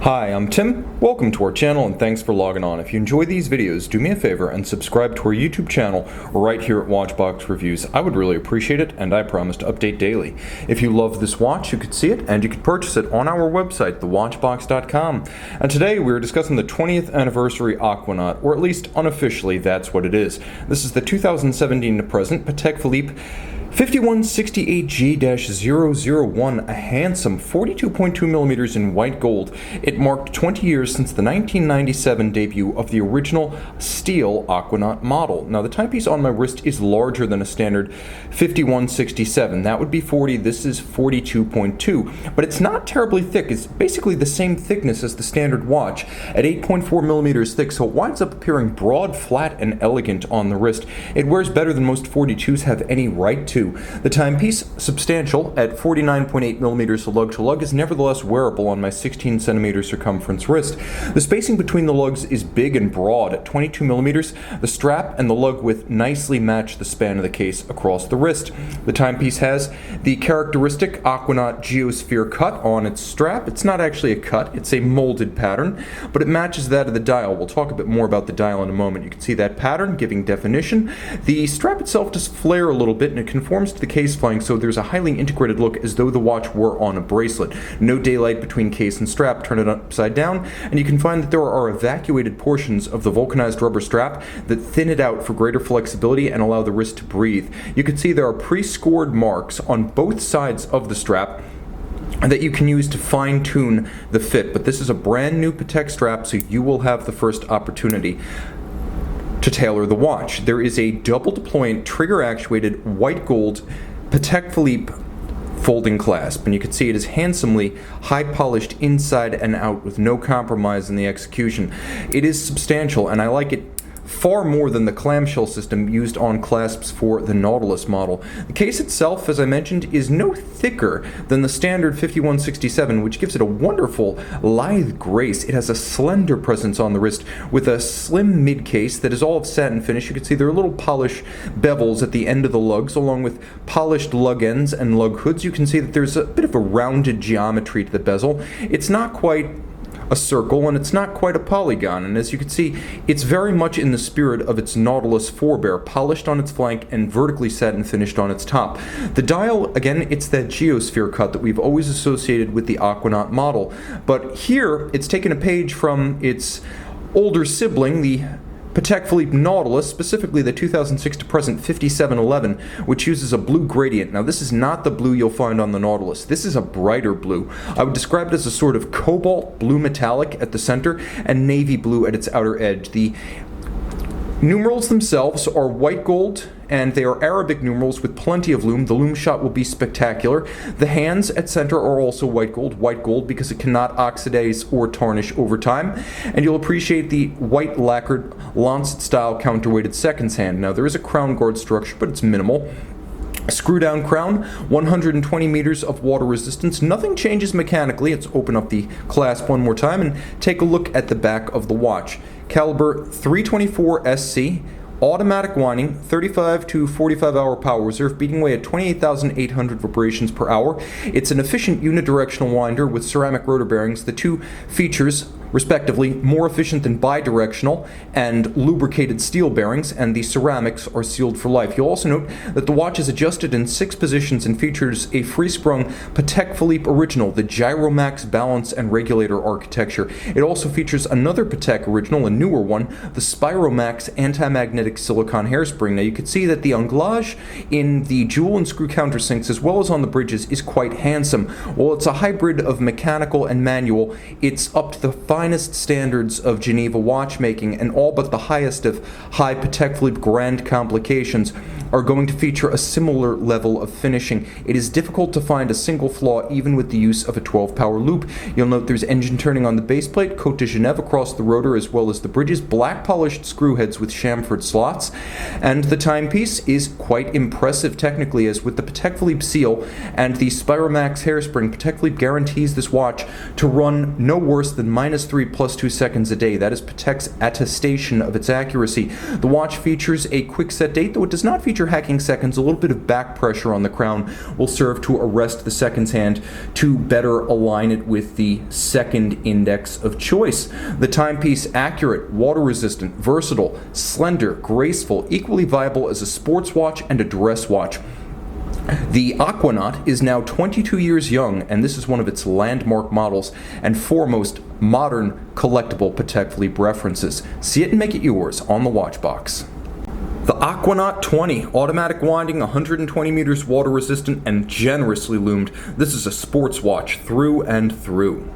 Hi, I'm Tim. Welcome to our channel and thanks for logging on. If you enjoy these videos, do me a favor and subscribe to our YouTube channel right here at Watchbox Reviews. I would really appreciate it, and I promise to update daily. If you love this watch, you could see it and you could purchase it on our website, thewatchbox.com. And today we're discussing the 20th anniversary Aquanaut, or at least unofficially that's what it is. This is the 2017 to present Patek Philippe 5168G-001, a handsome 42.2mm in white gold. It marked 20 years since the 1997 debut of the original steel Aquanaut model. Now the timepiece on my wrist is larger than a standard 5167. That would be 40, this is 42.2. But it's not terribly thick, it's basically the same thickness as the standard watch at 8.4mm thick, so it winds up appearing broad, flat, and elegant on the wrist. It wears better than most 42s have any right to. The timepiece, substantial at 49.8mm lug-to-lug, is nevertheless wearable on my 16cm circumference wrist. The spacing between the lugs is big and broad at 22mm. The strap and the lug width nicely match the span of the case across the wrist. The timepiece has the characteristic Aquanaut geosphere cut on its strap. It's not actually a cut, it's a molded pattern, but it matches that of the dial. We'll talk a bit more about the dial in a moment. You can see that pattern giving definition. The strap itself does flare a little bit and it conforms to the case flank, so there's a highly integrated look as though the watch were on a bracelet. No daylight between case and strap. Turn it upside down and you can find that there are evacuated portions of the vulcanized rubber strap that thin it out for greater flexibility and allow the wrist to breathe. You can see there are pre-scored marks on both sides of the strap that you can use to fine-tune the fit, but this is a brand new Patek strap, so you will have the first opportunity to tailor the watch. There is a double deployant trigger actuated white gold Patek Philippe folding clasp, and you can see it is handsomely high polished inside and out with no compromise in the execution. It is substantial and I like it far more than the clamshell system used on clasps for the Nautilus model. The case itself, as I mentioned, is no thicker than the standard 5167, which gives it a wonderful lithe grace. It has a slender presence on the wrist with a slim mid case that is all of satin finish. You can see there are little polish bevels at the end of the lugs along with polished lug ends and lug hoods. You can see that there's a bit of a rounded geometry to the bezel. It's not quite a circle and it's not quite a polygon, and as you can see it's very much in the spirit of its Nautilus forebear, polished on its flank and vertically satin finished on its top. The dial, again, it's that geosphere cut that we've always associated with the Aquanaut model, but here it's taken a page from its older sibling, the Patek Philippe Nautilus, specifically the 2006 to present 5711, which uses a blue gradient. Now this is not the blue you'll find on the Nautilus. This is a brighter blue. I would describe it as a sort of cobalt blue metallic at the center and navy blue at its outer edge. The numerals themselves are white gold, and they are Arabic numerals with plenty of lume. The lume shot will be spectacular. The hands at center are also white gold because it cannot oxidize or tarnish over time. And you'll appreciate the white lacquered lancet style counterweighted seconds hand. Now there is a crown guard structure, but it's minimal. Screw down crown, 120 meters of water resistance. Nothing changes mechanically. Let's open up the clasp one more time and take a look at the back of the watch. Caliber 324 SC. Automatic winding, 35 to 45 hour power reserve, beating away at 28,800 vibrations per hour. It's an efficient unidirectional winder with ceramic rotor bearings. The two features, respectively, more efficient than bidirectional and lubricated steel bearings, and the ceramics are sealed for life. You'll also note that the watch is adjusted in 6 positions and features a free-sprung Patek Philippe original, the Gyromax balance and regulator architecture. It also features another Patek original, a newer one, the Spiromax anti-magnetic silicone hairspring. Now you can see that the anglage in the jewel and screw countersinks as well as on the bridges is quite handsome. While it's a hybrid of mechanical and manual, it's up to the finest standards of Geneva watchmaking, and all but the highest of high Patek Philippe Grand complications are going to feature a similar level of finishing. It is difficult to find a single flaw even with the use of a 12-power loop. You'll note there's engine turning on the base plate, Côte de Genève across the rotor as well as the bridges, black polished screw heads with chamfered slots, and the timepiece is quite impressive technically, as with the Patek Philippe seal and the Spiromax hairspring, Patek Philippe guarantees this watch to run no worse than -3 + 2 seconds a day. That is Patek's attestation of its accuracy. The watch features a quick set date, though it does not feature temperature hacking seconds, a little bit of back pressure on the crown will serve to arrest the seconds hand to better align it with the second index of choice. The timepiece, accurate, water-resistant, versatile, slender, graceful, equally viable as a sports watch and a dress watch. The Aquanaut is now 22 years young, and this is one of its landmark models and foremost modern collectible Patek Philippe references. See it and make it yours on the watch box. The Aquanaut 20, automatic winding, 120 meters, water resistant, and generously loomed. This is a sports watch through and through.